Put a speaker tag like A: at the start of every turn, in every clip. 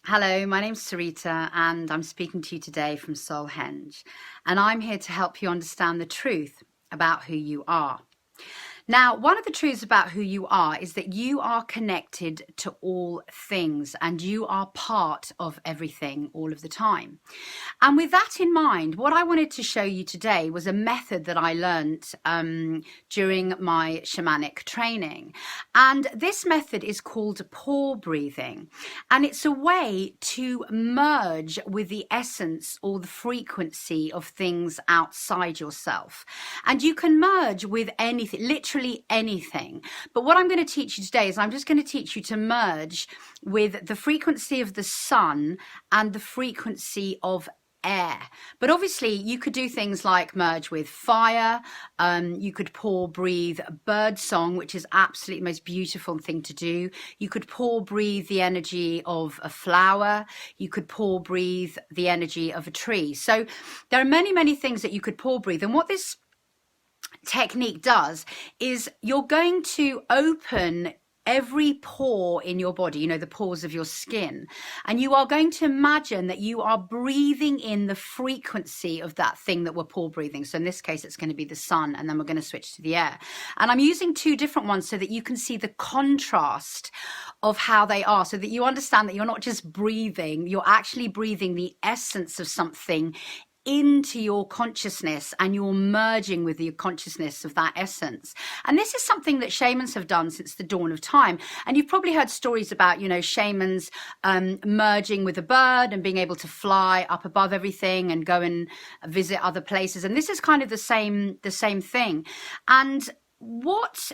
A: Hello, my name's Sarita, and I'm speaking to you today from Solhenge. And I'm here to help you understand the truth about who you are. Now, one of the truths about who you are is that you are connected to all things and you are part of everything all of the time. And with that in mind, what I wanted to show you today was a method that I learned during my shamanic training. And this method is called pore breathing. And it's a way to merge with the essence or the frequency of things outside yourself. And you can merge with anything, literally anything. But what I'm going to teach you today is I'm just going to teach you to merge with the frequency of the sun and the frequency of air. But obviously you could do things like merge with fire. You could pore breathe bird song, which is absolutely the most beautiful thing to do. You could pore breathe the energy of a flower. You could pore breathe the energy of a tree. So there are many things that you could pore breathe. And what this technique does is you're going to open every pore in your body, the pores of your skin, and you are going to imagine that you are breathing in the frequency of that thing that we're pore breathing. So in this case, it's going to be the sun, and then we're going to switch to the air. And I'm using two different ones so that you can see the contrast of how they are, so that you understand that you're not just breathing, you're actually breathing the essence of something into your consciousness, and you're merging with the consciousness of that essence. And this is something that shamans have done since the dawn of time. And you've probably heard stories about, shamans merging with a bird and being able to fly up above everything and go and visit other places. And this is kind of the same thing. And what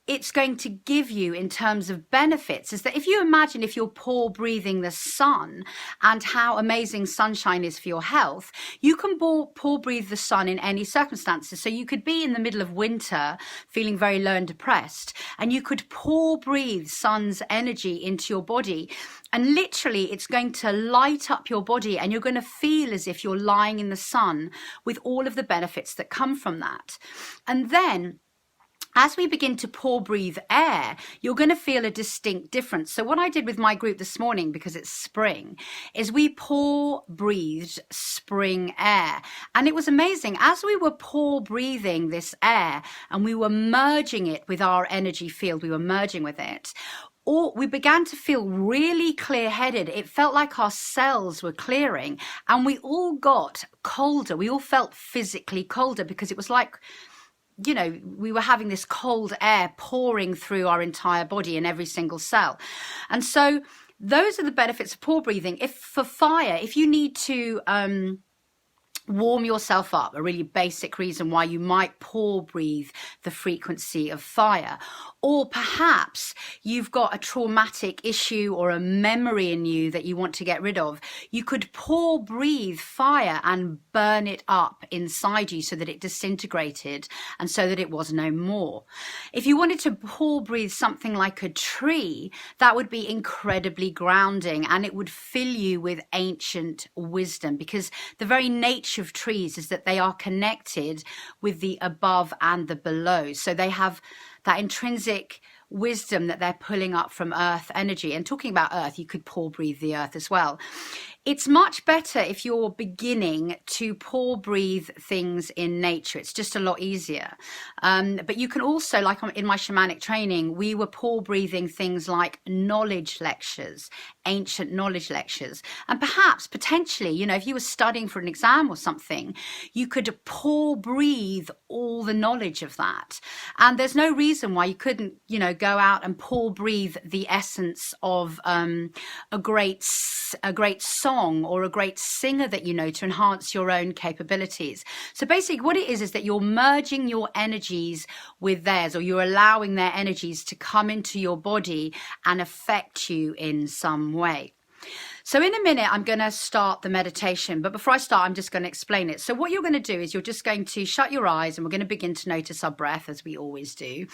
A: it's going to give you in terms of benefits is that if you imagine if you're pore breathing the sun and how amazing sunshine is for your health, you can pore breathe the sun in any circumstances. So you could be in the middle of winter feeling very low and depressed, and you could pore breathe sun's energy into your body, and literally it's going to light up your body, and you're going to feel as if you're lying in the sun with all of the benefits that come from that. And then as we begin to pore breathe air, you're going to feel a distinct difference. So what I did with my group this morning, because it's spring, is we pore breathed spring air. And it was amazing. As we were pore breathing this air and we were merging it with our energy field, we were merging with it, or we began to feel really clear-headed. It felt like our cells were clearing, and we all got colder. We all felt physically colder, because it was like, we were having this cold air pouring through our entire body in every single cell. And so those are the benefits of pore breathing. If you need to warm yourself up, a really basic reason why you might pore breathe the frequency of fire. Or perhaps you've got a traumatic issue or a memory in you that you want to get rid of. You could pore breathe fire and burn it up inside you so that it disintegrated and so that it was no more. If you wanted to pore breathe something like a tree, that would be incredibly grounding, and it would fill you with ancient wisdom, because the very nature of trees is that they are connected with the above and the below. So they have that intrinsic wisdom that they're pulling up from earth energy. And talking about earth, you could pore breathe the earth as well. It's much better if you're beginning to pore breathe things in nature. It's just a lot easier. But you can also, like in my shamanic training, we were pore breathing things like knowledge lectures, ancient knowledge lectures. And perhaps, potentially, if you were studying for an exam or something, you could pore breathe all the knowledge of that. And there's no reason why you couldn't, go out and pore breathe the essence of a great song or a great singer that to enhance your own capabilities. So basically what it is that you're merging your energies with theirs, or you're allowing their energies to come into your body and affect you in some way. So in a minute, I'm going to start the meditation. But before I start, I'm just going to explain it. So what you're going to do is you're just going to shut your eyes, and we're going to begin to notice our breath, as we always do.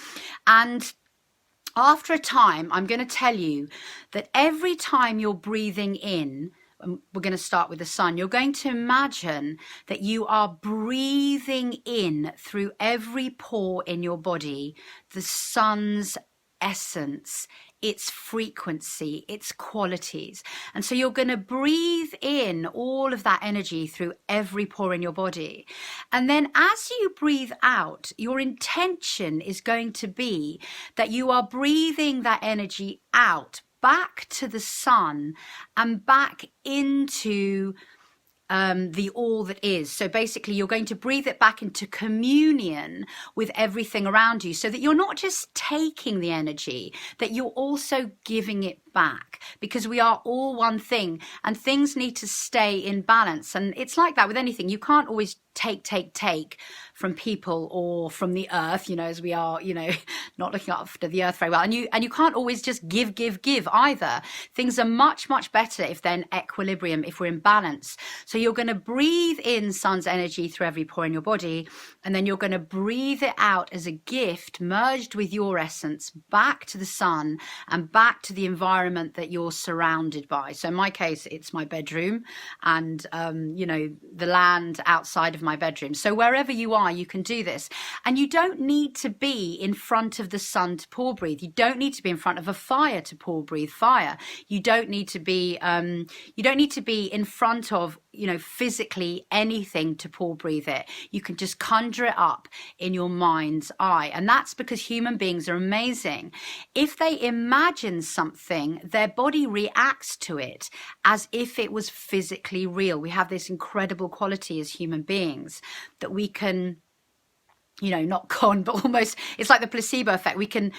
A: And after a time, I'm going to tell you that every time you're breathing in, we're going to start with the sun, you're going to imagine that you are breathing in through every pore in your body the sun's essence its frequency, its qualities. And so you're going to breathe in all of that energy through every pore in your body. And then as you breathe out, your intention is going to be that you are breathing that energy out back to the sun and back into the all that is. So basically you're going to breathe it back into communion with everything around you, so that you're not just taking the energy, that you're also giving it back, because we are all one thing and things need to stay in balance. And it's like that with anything. You can't always take from people or from the earth, you know, as we are, you know, not looking after the earth very well. And you can't always just give either. Things are much better if they're in equilibrium, if we're in balance. So you're going to breathe in sun's energy through every pore in your body, and then you're going to breathe it out as a gift merged with your essence back to the sun and back to the environment that you're surrounded by. So in my case, it's my bedroom and, you know, the land outside of my bedroom. So wherever you are, you can do this. And you don't need to be in front of the sun to pore breathe. You don't need to be in front of a fire to pore breathe fire. You don't need to be in front of, you know, physically anything to pore breathe it. You can just conjure it up in your mind's eye. And that's because human beings are amazing. If they imagine something, their body reacts to it as if it was physically real. We have this incredible quality as human beings that we can, you know, not con, but almost, it's like the placebo effect. We can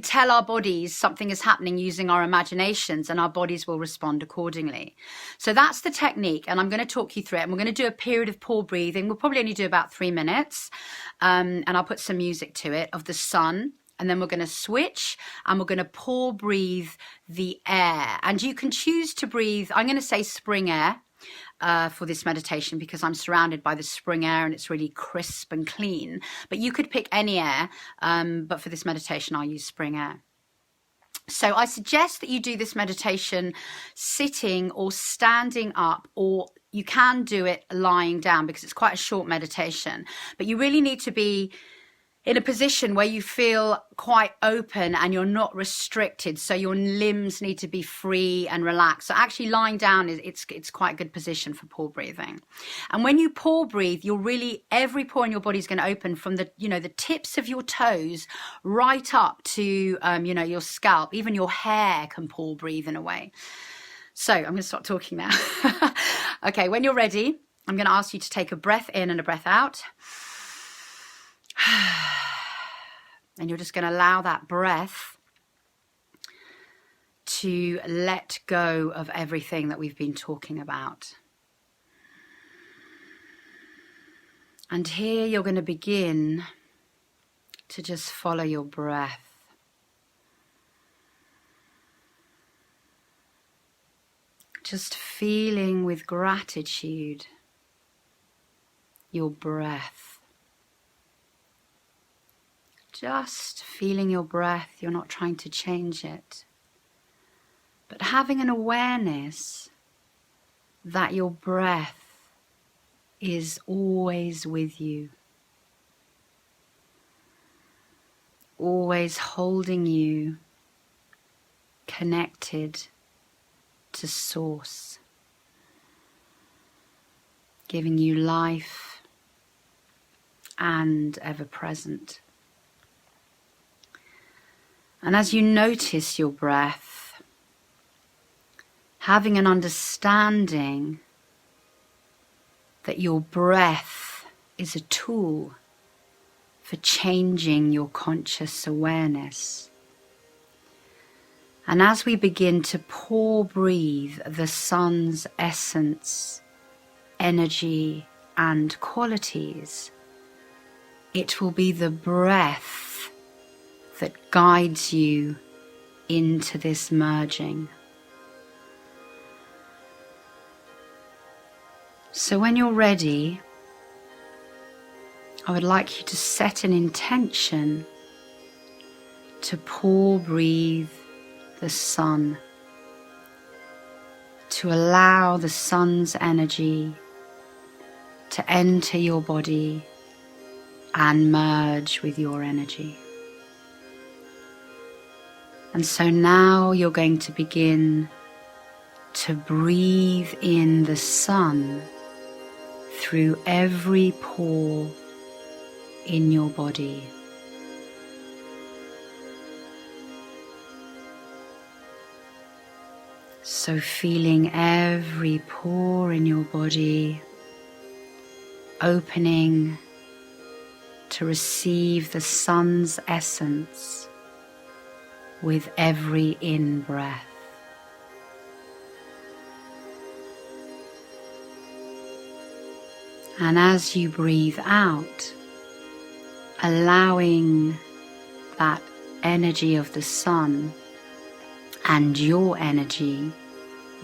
A: tell our bodies something is happening using our imaginations, and our bodies will respond accordingly. So that's the technique, and I'm going to talk you through it. And we're going to do a period of pore breathing. We'll probably only do about 3 minutes, and I'll put some music to it of the sun. And then we're going to switch and we're going to pore breathe the air. And you can choose to breathe, I'm going to say spring air for this meditation, because I'm surrounded by the spring air and it's really crisp and clean. But you could pick any air, but for this meditation, I'll use spring air. So I suggest that you do this meditation sitting or standing up, or you can do it lying down because it's quite a short meditation. But you really need to be in a position where you feel quite open and you're not restricted, so your limbs need to be free and relaxed. So actually lying down it's quite a good position for pore breathing. And when you pore breathe, you're really, every pore in your body is going to open from the, you know, the tips of your toes right up to you know, your scalp. Even your hair can pore breathe in a way. So I'm going to stop talking now. Okay, when you're ready, I'm going to ask you to take a breath in and a breath out. And you're just going to allow that breath to let go of everything that we've been talking about. And here you're going to begin to just follow your breath. Just feeling with gratitude your breath. Just feeling your breath. You're not trying to change it, but having an awareness that your breath is always with you, always holding you connected to source, giving you life and ever present. And as you notice your breath, having an understanding that your breath is a tool for changing your conscious awareness. And as we begin to pore breathe the sun's essence, energy, and qualities, it will be the breath that guides you into this merging. So when you're ready, I would like you to set an intention to pore breathe the sun, to allow the sun's energy to enter your body and merge with your energy. And so now you're going to begin to breathe in the sun through every pore in your body. So feeling every pore in your body opening to receive the sun's essence with every in-breath. And as you breathe out, allowing that energy of the sun and your energy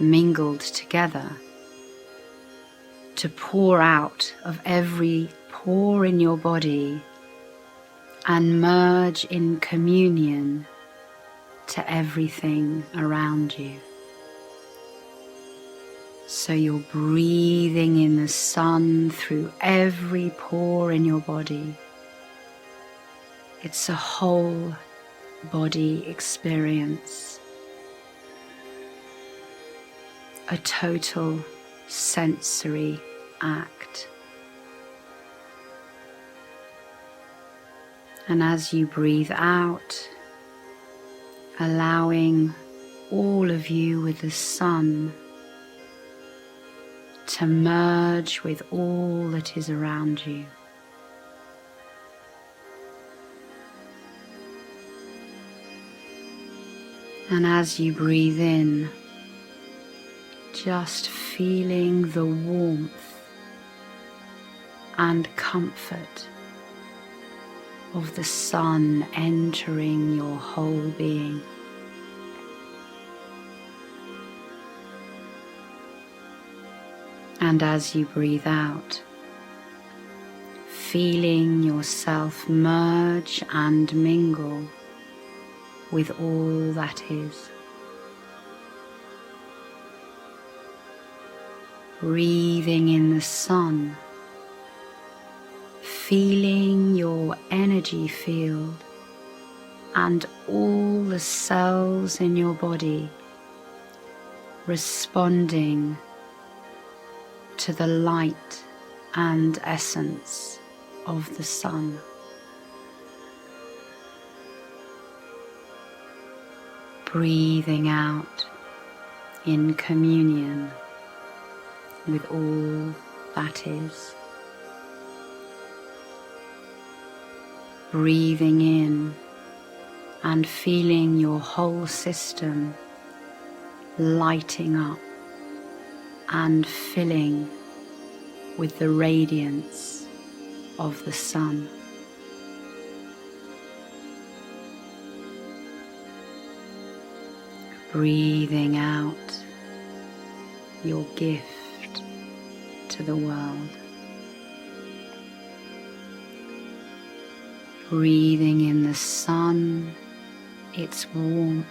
A: mingled together to pour out of every pore in your body and merge in communion to everything around you. So you're breathing in the sun through every pore in your body. It's a whole body experience, a total sensory act. And as you breathe out, allowing all of you with the sun to merge with all that is around you. And as you breathe in, just feeling the warmth and comfort of the sun entering your whole being. And as you breathe out, feeling yourself merge and mingle with all that is. Breathing in the sun, feeling your energy field and all the cells in your body responding to the light and essence of the sun. Breathing out in communion with all that is. Breathing in and feeling your whole system lighting up and filling with the radiance of the sun. Breathing out your gift to the world. Breathing in the sun, its warmth,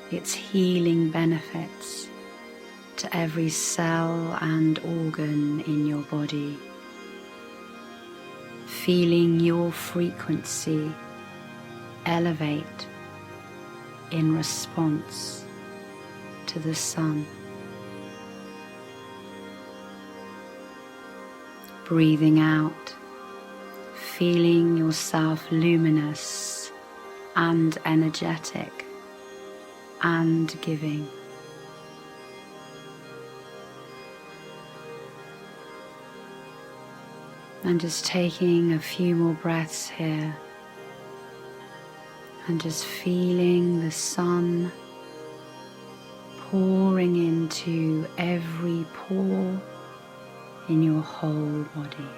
A: its healing benefits to every cell and organ in your body. Feeling your frequency elevate in response to the sun. Breathing out, feeling yourself luminous and energetic and giving. And just taking a few more breaths here and just feeling the sun pouring into every pore in your whole body.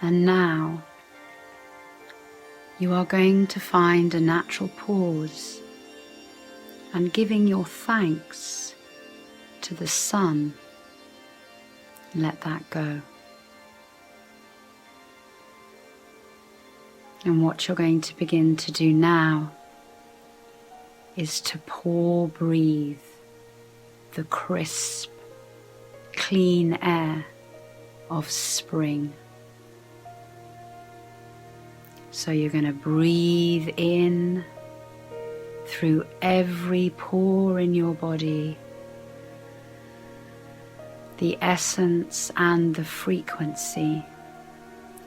A: And now you are going to find a natural pause and giving your thanks to the sun. Let that go. And what you're going to begin to do now is to pore breathe the crisp, clean air of spring. So you're going to breathe in through every pore in your body the essence and the frequency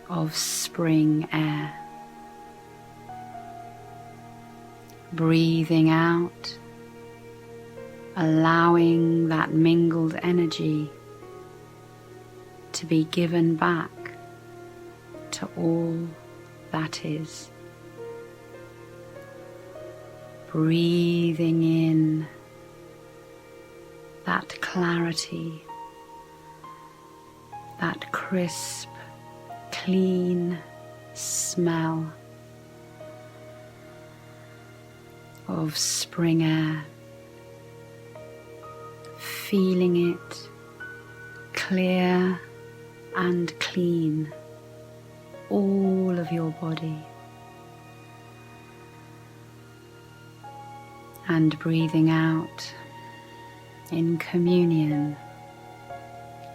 A: of spring air. Breathing out, allowing that mingled energy to be given back to all that is. Breathing in that clarity, that crisp, clean smell of spring air, feeling it clear and clean all of your body, and breathing out in communion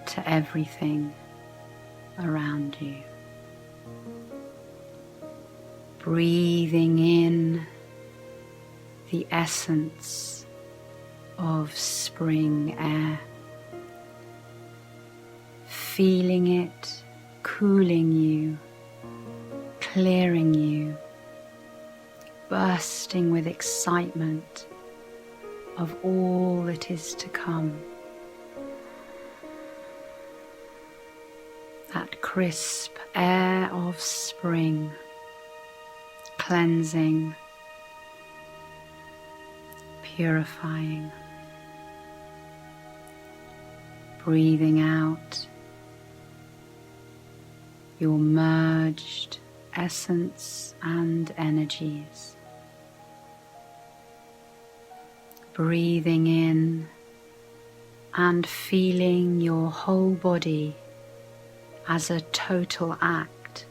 A: to everything around you. Breathing in the essence of spring air, feeling it cooling you, clearing you, bursting with excitement of all that is to come. That crisp air of spring, cleansing, purifying. Breathing out your merged essence and energies. Breathing in and feeling your whole body as a total act,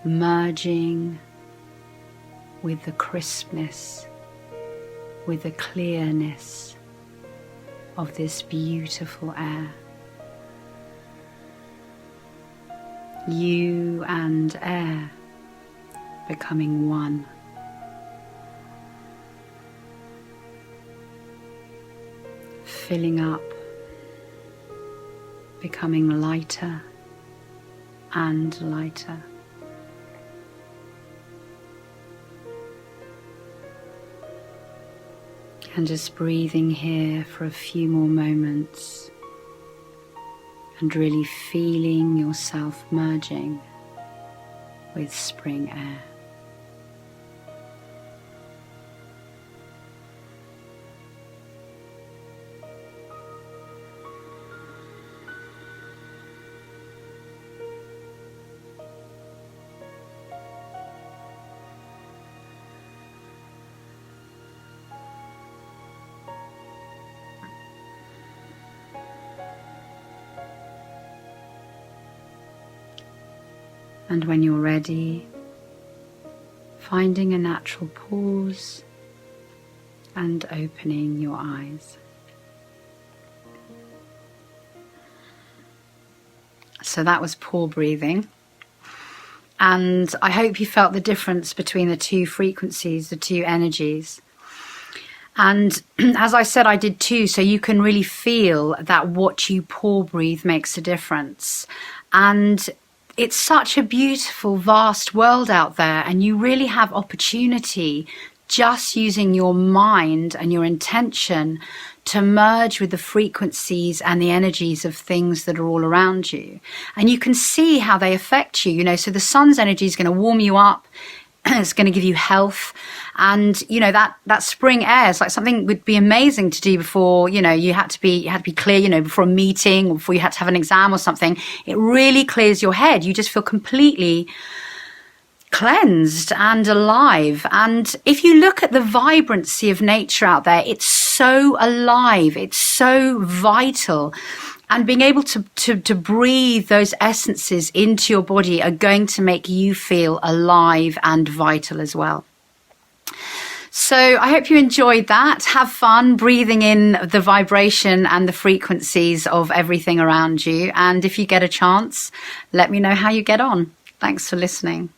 A: merging with the crispness, with the clearness of this beautiful air. You and air becoming one. Filling up, becoming lighter and lighter. And just breathing here for a few more moments and really feeling yourself merging with spring air. And when you're ready, finding a natural pause and opening your eyes. So that was pore breathing. And I hope you felt the difference between the two frequencies, the two energies. And as I said, I did too, so you can really feel that what you pore breathe makes a difference. And it's such a beautiful, vast world out there, and you really have opportunity just using your mind and your intention to merge with the frequencies and the energies of things that are all around you. And you can see how they affect you, so the sun's energy is going to warm you up, It's going to give you health. And, you know, that spring air is like something would be amazing to do before, you know, you had to be clear, you know, before a meeting or before you had to have an exam or something. It really clears your head. You just feel completely cleansed and alive. And if you look at the vibrancy of nature out there, it's so alive. It's so vital. And being able to breathe those essences into your body are going to make you feel alive and vital as well. So I hope you enjoyed that. Have fun breathing in the vibration and the frequencies of everything around you. And if you get a chance, let me know how you get on. Thanks for listening.